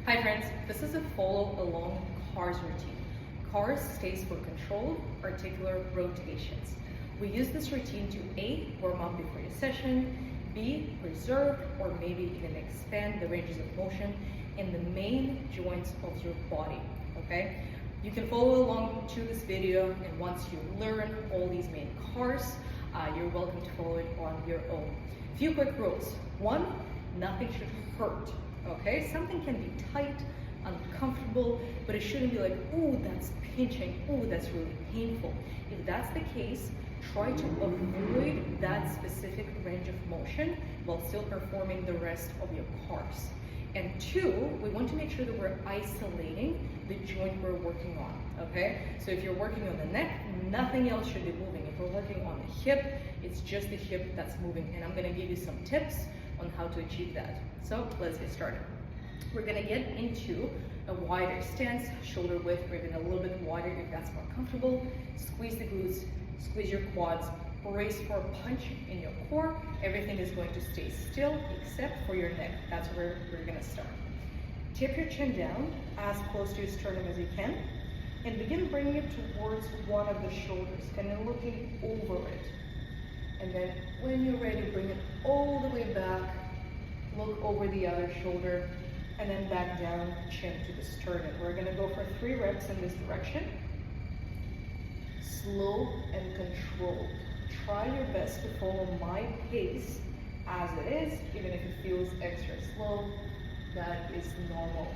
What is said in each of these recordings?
Hi friends, this is a follow along CARS routine. CARS stays for controlled articular rotations. We use this routine to A, warm up before your session, B, preserve or maybe even expand the ranges of motion in the main joints of your body, okay? You can follow along to this video, and once you learn all these main CARS, you're welcome to follow it on your own. Few quick rules. One, nothing should hurt. Okay, something can be tight, uncomfortable, but it shouldn't be like, ooh, that's pinching, ooh, that's really painful. If that's the case, try to avoid that specific range of motion while still performing the rest of your CARS. And two, we want to make sure that we're isolating the joint we're working on, okay? So if you're working on the neck, nothing else should be moving. If we're working on the hip, it's just the hip that's moving. And I'm gonna give you some tips on how to achieve that. So let's get started. We're gonna get into a wider stance, shoulder width, or even a little bit wider if that's more comfortable. Squeeze the glutes, squeeze your quads, brace for a punch in your core. Everything is going to stay still except for your neck. That's where we're gonna start. Tip your chin down as close to your sternum as you can, and begin bringing it towards one of the shoulders, kind of looking over it. And then when you're ready, bring it all the way back, look over the other shoulder, and then back down, chin to the sternum. We're gonna go for 3 reps in this direction. Slow and controlled. Try your best to follow my pace as it is, even if it feels extra slow, that is normal.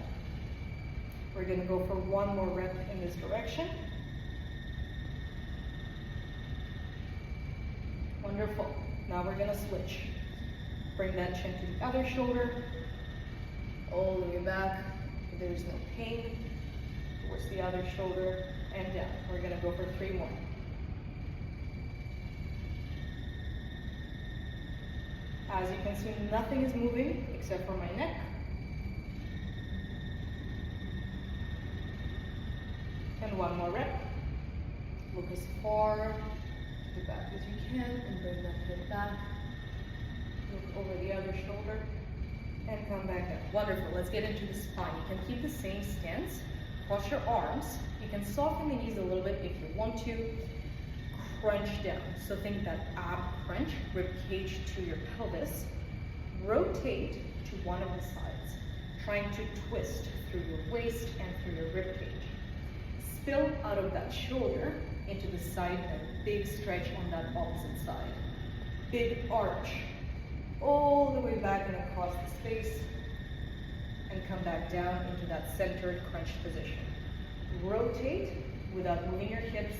We're gonna go for 1 more rep in this direction. Wonderful. Now we're gonna switch. Bring that chin to the other shoulder, all the way back, if there is no pain, towards the other shoulder, and down. We're gonna go for 3 more. As you can see, nothing is moving except for my neck. And 1 more rep. Look as far to the back as you can, and bring that head back. Look over the other shoulder, and come back down. Wonderful. Let's get into the spine. You can keep the same stance. Cross your arms. You can soften the knees a little bit if you want to. Crunch down. So think that ab crunch, rib cage to your pelvis. Rotate to one of the sides, trying to twist through your waist and through your rib cage. Spill out of that shoulder into the side and big stretch on that opposite side. Big arch all the way back and across the space, and come back down into that centered crunch position. Rotate without moving your hips,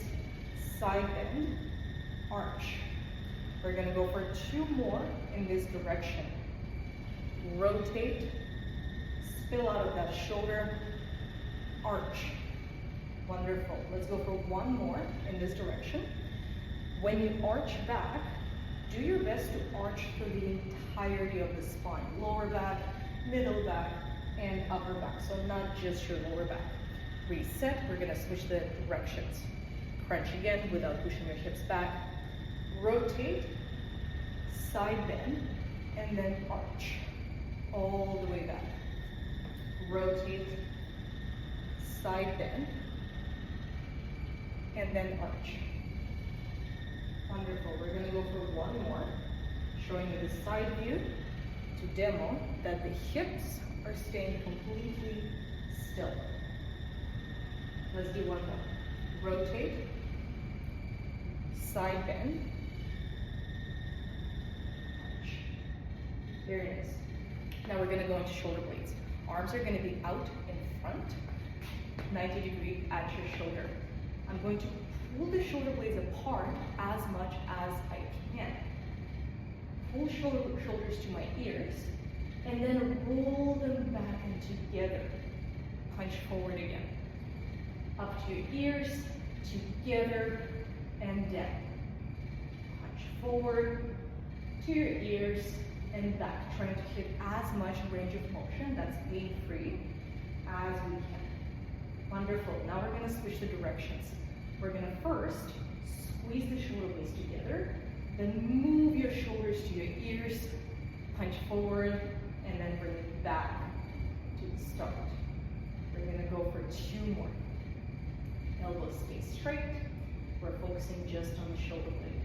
side bend, arch. We're gonna go for 2 more in this direction. Rotate, spill out of that shoulder, arch. Wonderful. Let's go for 1 more in this direction. When you arch back, do your best to arch through the entirety of the spine. Lower back, middle back, and upper back. So not just your lower back. Reset, we're gonna switch the directions. Crunch again without pushing your hips back. Rotate, side bend, and then arch. All the way back. Rotate, side bend, and then arch. Wonderful. We're gonna go for 1 more, showing you the side view to demo that the hips are staying completely still. Let's do 1 more. Rotate, side bend, arch. Very nice. Now we're gonna go into shoulder blades. Arms are gonna be out in front, 90 degrees at your shoulder. I'm going to pull the shoulder blades apart as much as I can. Pull shoulders to my ears, and then roll them back and together. Punch forward again. Up to your ears, together, and down. Punch forward, to your ears, and back. Trying to hit as much range of motion, that's pain-free, as we can. Wonderful. Now we're going to switch the directions. We're going to first squeeze the shoulder blades together, then move your shoulders to your ears, punch forward, and then bring it back to the start. go for 2 more. Elbows stay straight. We're focusing just on the shoulder blade.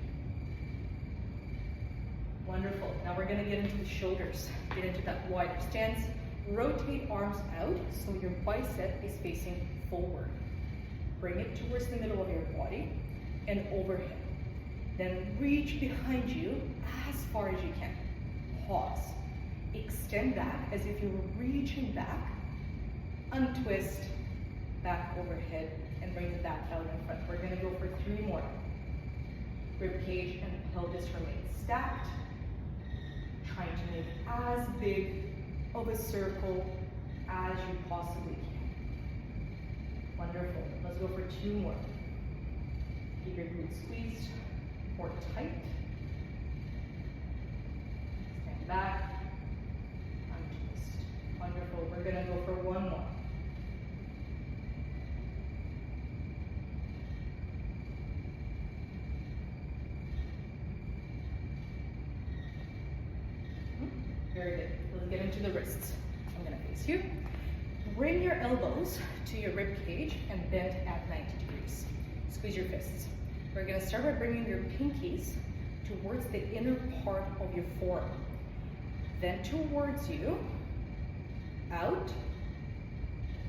Wonderful. Now we're gonna get into the shoulders. Get into that wider stance. Rotate arms out so your bicep is facing forward. Bring it towards the middle of your body and overhead. Then reach behind you as far as you can. Pause. Extend back as if you were reaching back. Untwist, back overhead, and bring it back out in front. We're gonna go for 3 more. Rib cage and pelvis remain stacked. Trying to make as big of a circle as you possibly can. Wonderful. Let's go for 2 more. Keep your glutes squeezed or tight. Stand back. Untwist. Wonderful. We're gonna go for 1 more. Very good. Let's get into the wrists. I'm gonna face you. Bring your elbows to your rib cage and bend at 90 degrees. Squeeze your fists. We're gonna start by bringing your pinkies towards the inner part of your forearm. Then towards you, out,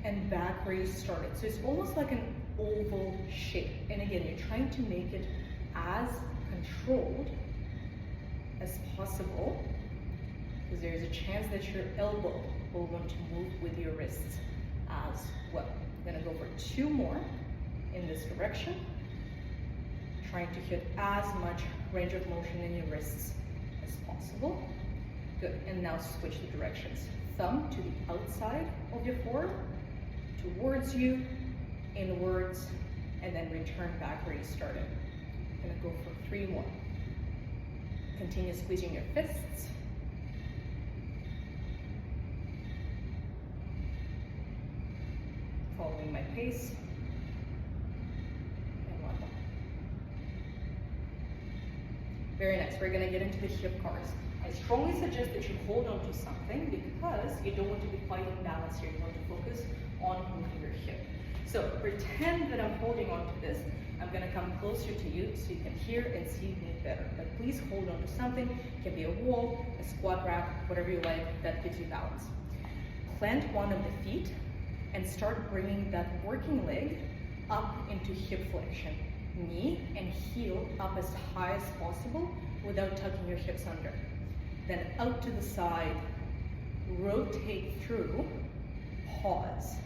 and back where you started. So it's almost like an oval shape. And again, you're trying to make it as controlled as possible, because there's a chance that your elbow will want to move with your wrists as well. I'm gonna go for 2 more in this direction, trying to hit as much range of motion in your wrists as possible. Good, and now switch the directions. Thumb to the outside of your forearm, towards you, inwards, and then return back where you started. I'm gonna go for 3 more. Continue squeezing your fists. Following my pace. And 1 more. Very nice. We're going to get into the hip cars. I strongly suggest that you hold on to something because you don't want to be quite imbalanced here. You want to focus on moving your hip. So pretend that I'm holding on to this. I'm going to come closer to you so you can hear and see me better. But please hold on to something. It can be a wall, a squat rack, whatever you like that gives you balance. Plant one of the feet and start bringing that working leg up into hip flexion. Knee and heel up as high as possible without tucking your hips under. Then out to the side, rotate through, pause,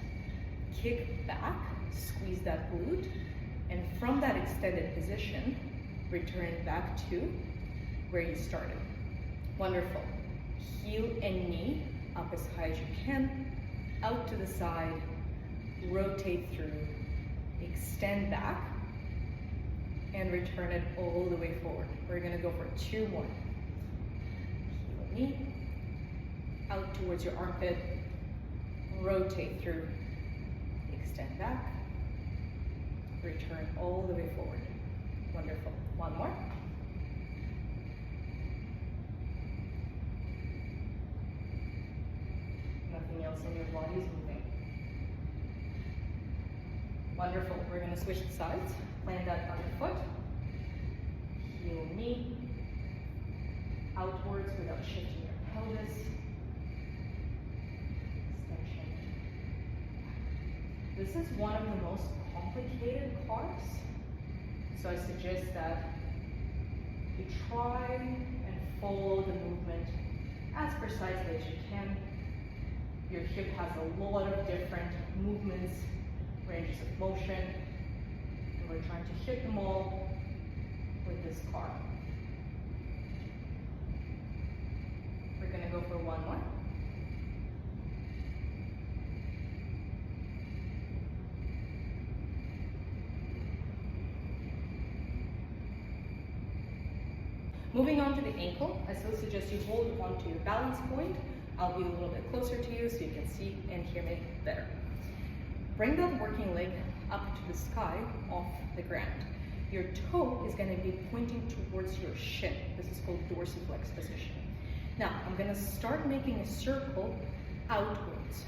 kick back, squeeze that glute, and from that extended position, return back to where you started. Wonderful. Heel and knee up as high as you can, out to the side, rotate through, extend back, and return it all the way forward. We're gonna go for 2 more. Heel, knee, out towards your armpit, rotate through, extend back, return all the way forward. Wonderful. 1 more. Nothing else in your body is moving. Wonderful. We're going to switch the sides. Plant that other foot. Heel, knee. Outwards without shifting your pelvis. Extension. This is one of the most complicated cars. So I suggest that you try and follow the movement as precisely as you can. Your hip has a lot of different movements, ranges of motion, and we're trying to hit them all with this car. We're going to go for 1 more. Moving on to the ankle, I still suggest you hold on to your balance point. I'll be a little bit closer to you so you can see and hear me better. Bring that working leg up to the sky off the ground. Your toe is going to be pointing towards your shin. This is called dorsiflex position. Now, I'm going to start making a circle outwards.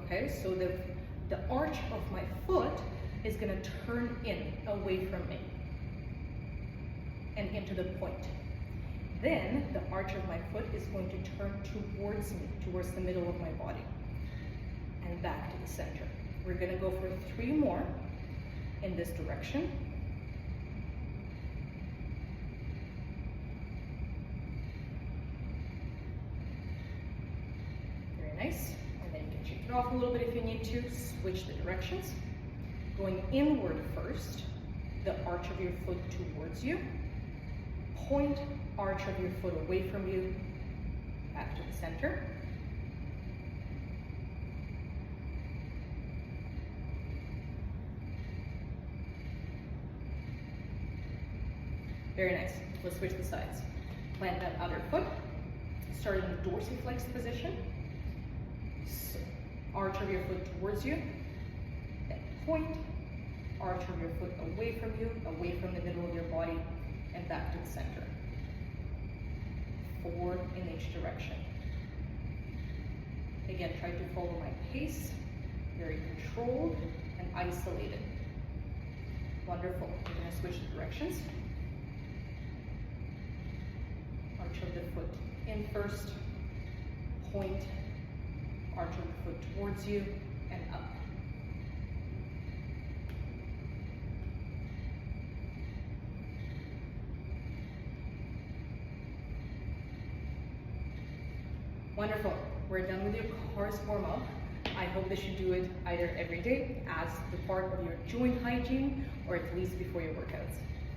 Okay, so the the arch of my foot is going to turn in away from me and into the point. Then the arch of my foot is going to turn towards me, towards the middle of my body, and back to the center. We're going to go for 3 more in this direction. Very nice. And then you can shake it off a little bit if you need to. Switch the directions. Going inward first, the arch of your foot towards you. Point, arch of your foot away from you, back to the center. Very nice. Let's switch the sides. Plant that other foot. Start in the dorsiflex position. So, arch of your foot towards you. Then point, arch of your foot away from you, away from the middle of your body, and back to the center. Forward in each direction. Again, try to follow my pace. Very controlled and isolated. Wonderful. We're going to switch the directions. Arch of the foot in first, point, arch of the foot towards you, and up. Wonderful. We're done with your cars warm-up. I hope that you do it either every day as the part of your joint hygiene or at least before your workouts.